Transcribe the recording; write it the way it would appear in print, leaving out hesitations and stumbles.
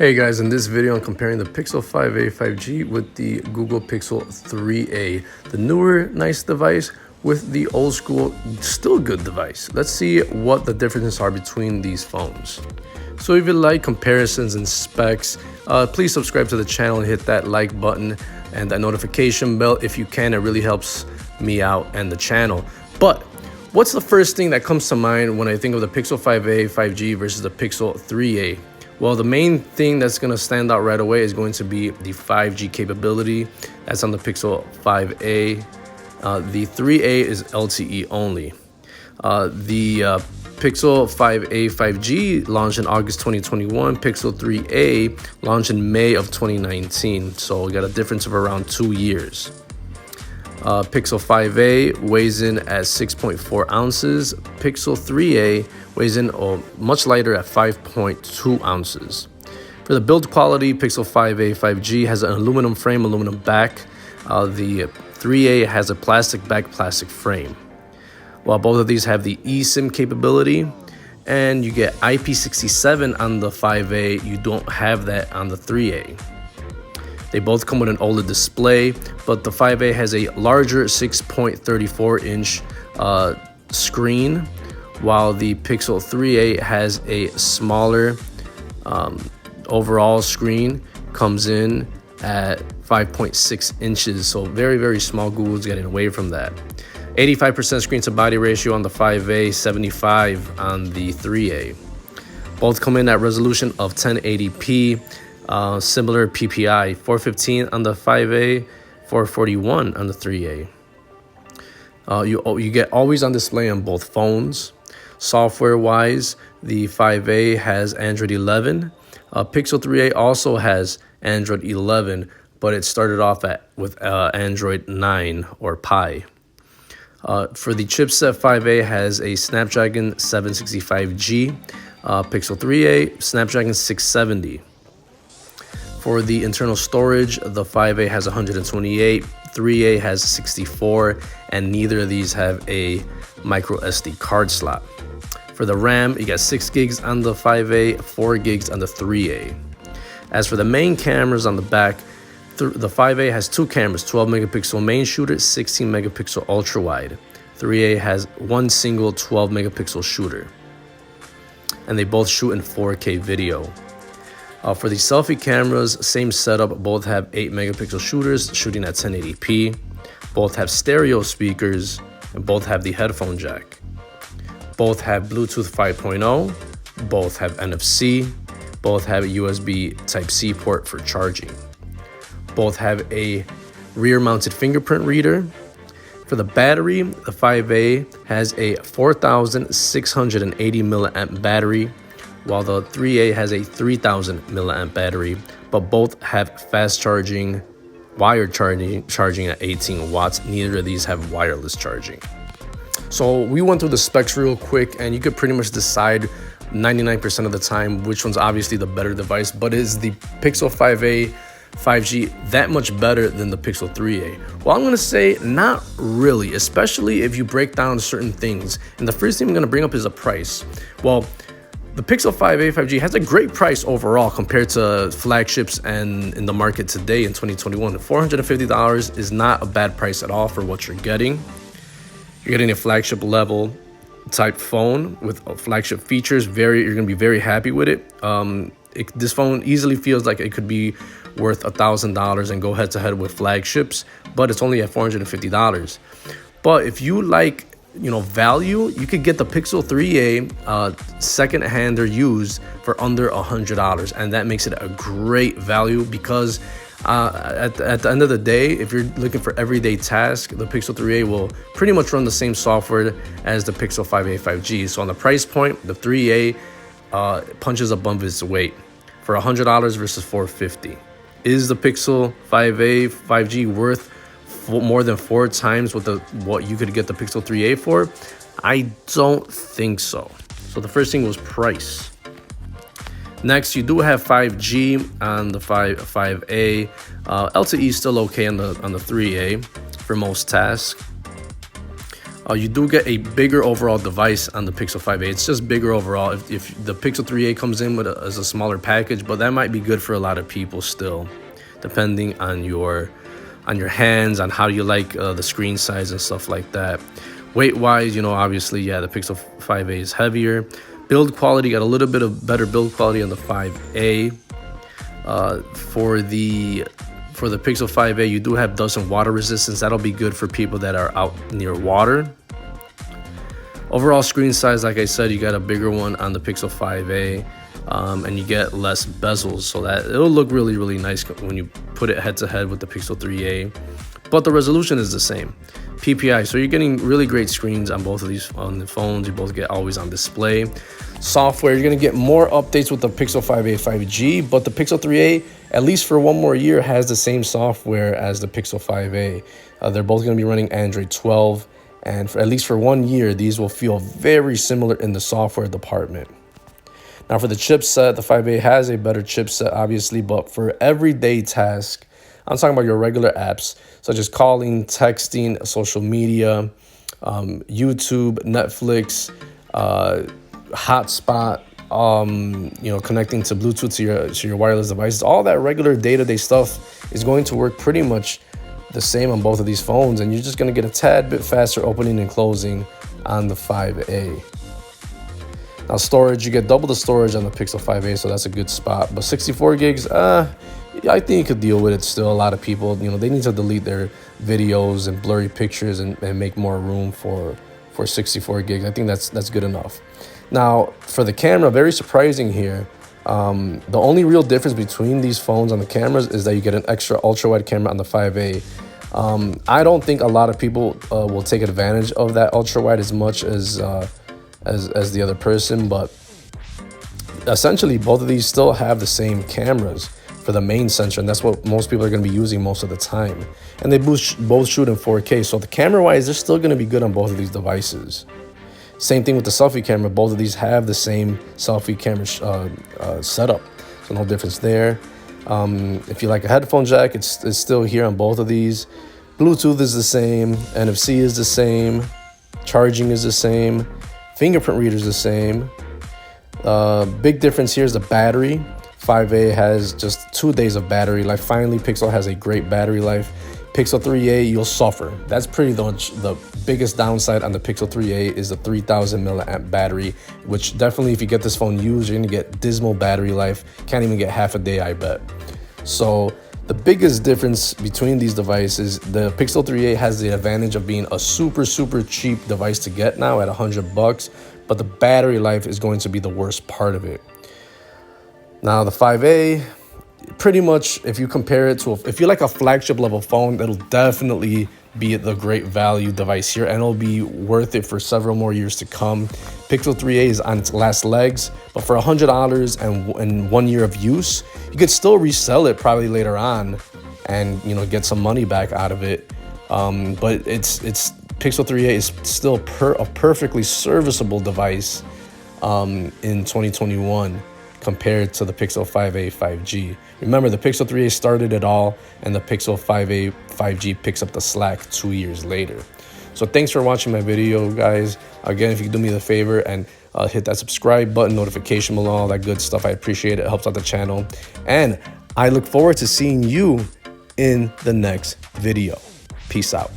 Hey guys, in this video I'm comparing the Pixel 5a 5G with the Google Pixel 3a, the newer nice device with the old school still good device. Let's see what the differences are between these phones. So if you like comparisons and specs, please subscribe to the channel and hit that like button and that notification bell if you can. It really helps me out and the channel. But what's the first thing that comes to mind when I think of the Pixel 5a 5G versus the Pixel 3a? Well, the main thing that's going to stand out right away is going to be the 5G capability. That's on the Pixel 5a. The 3a is LTE only. The Pixel 5a 5G launched in August 2021. Pixel 3a launched in May of 2019. So we got a difference of around 2 years. Pixel 5a weighs in at 6.4 ounces. Pixel 3a weighs in much lighter at 5.2 ounces. For the build quality, Pixel 5a 5G has an aluminum frame, aluminum back. The 3a has a plastic back, plastic frame. While both of these have the eSIM capability, and you get IP67 on the 5a, you don't have that on the 3a. They both come with an OLED display, but the 5a has a larger 6.34-inch screen, while the Pixel 3a has a smaller overall screen, comes in at 5.6 inches, so very, very small. Google's getting away from that. 85% screen to body ratio on the 5a, 75 on the 3a. Both come in at resolution of 1080p. Similar PPI, 415 on the 5a, 441 on the 3a. You get always on display on both phones. Software wise, the 5a has Android 11. Pixel 3a also has Android 11, but it started off with Android 9 or Pie. For the chipset, 5a has a Snapdragon 765G. Pixel 3a, Snapdragon 670. For the internal storage, the 5a has 128, 3a has 64, and neither of these have a micro SD card slot. For the RAM, you got 6 gigs on the 5a, 4 gigs on the 3a. As for the main cameras on the back, the 5a has 2 cameras, 12 megapixel main shooter, 16 megapixel ultra wide. 3a has one single 12 megapixel shooter. And they both shoot in 4K video. For the selfie cameras, same setup. Both have 8 megapixel shooters shooting at 1080p. Both have stereo speakers and both have the headphone jack. Both have Bluetooth 5.0. Both have NFC. Both have a USB Type-C port for charging. Both have a rear-mounted fingerprint reader. For the battery, the 5a has a 4,680 milliamp battery, while the 3a has a 3,000 milliamp battery, but both have fast charging, wired charging at 18 watts. Neither of these have wireless charging. So we went through the specs real quick, and you could pretty much decide 99% of the time which one's obviously the better device, but is the Pixel 5a 5G that much better than the Pixel 3a? Well, I'm going to say not really, especially if you break down certain things. And the first thing I'm going to bring up is a price. Well, the Pixel 5a 5G has a great price overall compared to flagships and in the market today in 2021. $450 is not a bad price at all for what you're getting. You're getting a flagship level type phone with flagship features. You're going to be very happy with it. This phone easily feels like it could be worth $1,000 and go head to head with flagships, but it's only at $450. But if you like value, you could get the Pixel 3a second hand or used for under $100, and that makes it a great value because at the end of the day, if you're looking for everyday tasks, the Pixel 3a will pretty much run the same software as the Pixel 5a 5G. So on the price point, the 3a punches above its weight for $100 versus $450. Is the Pixel 5a 5G worth more than 4 times what you could get the Pixel 3a for? I don't think so. So the first thing was price. Next, you do have 5G on the 5a. LTE is still okay on the 3a for most tasks. You do get a bigger overall device on the Pixel 5a. It's just bigger overall. If the Pixel 3a comes in with as a smaller package, but that might be good for a lot of people still, depending on your hands, on how you like the screen size and stuff like that. Weight wise, you know, obviously, yeah, the Pixel 5a is heavier. Build quality, got a little bit of better build quality on the 5a. For the Pixel 5a, you do have dust and water resistance. That'll be good for people that are out near water. Overall screen size, like I said, you got a bigger one on the Pixel 5a, and you get less bezels, so that it'll look really, really nice when you put it head to head with the Pixel 3a. But the resolution is the same, PPI, so you're getting really great screens on both of these on the phones. You both get always on display. Software, you're gonna get more updates with the Pixel 5a 5G, but the Pixel 3a, at least for 1 more year, has the same software as the Pixel 5a. They're both gonna be running Android 12, and for at least for 1 year, these will feel very similar in the software department. Now for the chipset, the 5a has a better chipset, obviously, but for everyday tasks, I'm talking about your regular apps, such as calling, texting, social media, YouTube, Netflix, hotspot, you know, connecting to Bluetooth to your wireless devices. All that regular day-to-day stuff is going to work pretty much the same on both of these phones, and you're just going to get a tad bit faster opening and closing on the 5a. Now storage, you get double the storage on the Pixel 5a, so that's a good spot. But 64 gigs, I think you could deal with it still. A lot of people, you know, they need to delete their videos and blurry pictures and make more room for 64 gigs. I think that's good enough. Now, for the camera, very surprising here. The only real difference between these phones on the cameras is that you get an extra ultra-wide camera on the 5a. I don't think a lot of people will take advantage of that ultra-wide as much as the other person, but essentially both of these still have the same cameras for the main sensor, and that's what most people are going to be using most of the time. And they both shoot in 4K, so the camera-wise, they're still going to be good on both of these devices. Same thing with the selfie camera. Both of these have the same selfie camera setup, so no difference there. If you like a headphone jack, it's still here on both of these. Bluetooth is the same, NFC is the same, charging is the same, fingerprint reader is the same. Big difference here is the battery. 5a has just 2 days of battery life. Finally, Pixel has a great battery life. Pixel 3a, you'll suffer. That's pretty much the biggest downside on the Pixel 3a is the 3000 milliamp battery, which definitely, if you get this phone used, you're gonna get dismal battery life. Can't even get half a day, I bet. So the biggest difference between these devices, the Pixel 3a has the advantage of being a super cheap device to get now at $100, but the battery life is going to be the worst part of it. Now the 5a, pretty much, if you compare it to, if you like a flagship level phone, that'll definitely be the great value device here, and it'll be worth it for several more years to come. Pixel 3a is on its last legs, but for $100 and 1 year of use, you could still resell it probably later on and, you know, get some money back out of it. But it's Pixel 3a is still a perfectly serviceable device in 2021 compared to the Pixel 5a 5G. Remember, the Pixel 3a started it all, and the Pixel 5a 5G picks up the slack 2 years later. So thanks for watching my video, guys. Again, if you could do me the favor and hit that subscribe button, notification below, all that good stuff, I appreciate it. It helps out the channel. And I look forward to seeing you in the next video. Peace out.